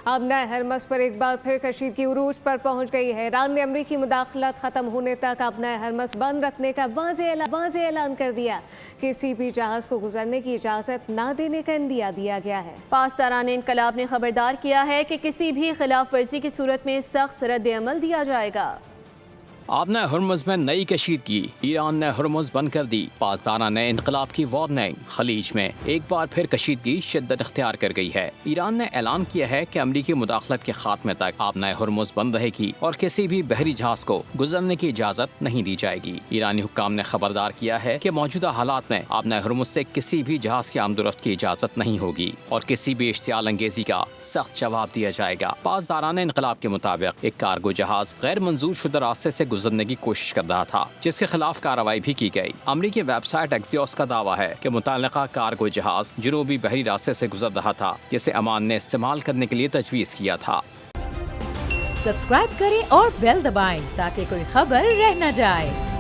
اب نئے ہرمز پر ایک بار پھر کشیدگی عروج پر پہنچ گئی ہے۔ ایران نے امریکی مداخلت ختم ہونے تک اب نئے ہرمز بند رکھنے کا واضح اعلان کر دیا۔ کسی بھی جہاز کو گزرنے کی اجازت نہ دینے کا عندیہ دیا گیا ہے۔ پاسداران انقلاب نے خبردار کیا ہے کہ کسی بھی خلاف ورزی کی صورت میں سخت رد عمل دیا جائے گا۔ اب نئے ہرمز میں نئی کشیدگی، ایران نے ہرمز بند کر دی۔ پاسداران نے انقلاب کی وارننگ، خلیج میں ایک بار پھر کشیدگی شدت اختیار کر گئی ہے۔ ایران نے اعلان کیا ہے کہ امریکی مداخلت کے خاتمے تک اب نئے ہرمز بند رہے گی اور کسی بھی بحری جہاز کو گزرنے کی اجازت نہیں دی جائے گی۔ ایرانی حکام نے خبردار کیا ہے کہ موجودہ حالات میں اب نئے ہرمز سے کسی بھی جہاز کی آمد و رفت کی اجازت نہیں ہوگی اور کسی بھی اشتعال انگیزی کا سخت جواب دیا جائے گا۔ پاسداران انقلاب کے مطابق ایک کارگو جہاز غیر منظور شدہ راستے سے گزرنے کی کوشش کر رہا تھا، جس کے خلاف کارروائی بھی کی گئی۔ امریکی ویب سائٹ ایکسیوس کا دعویٰ ہے کہ متعلقہ کارگو جہاز جنوبی بحری راستے سے گزر رہا تھا، جسے امان نے استعمال کرنے کے لیے تجویز کیا تھا۔ سبسکرائب کریں اور بیل دبائیں تاکہ کوئی خبر رہ نہ جائے۔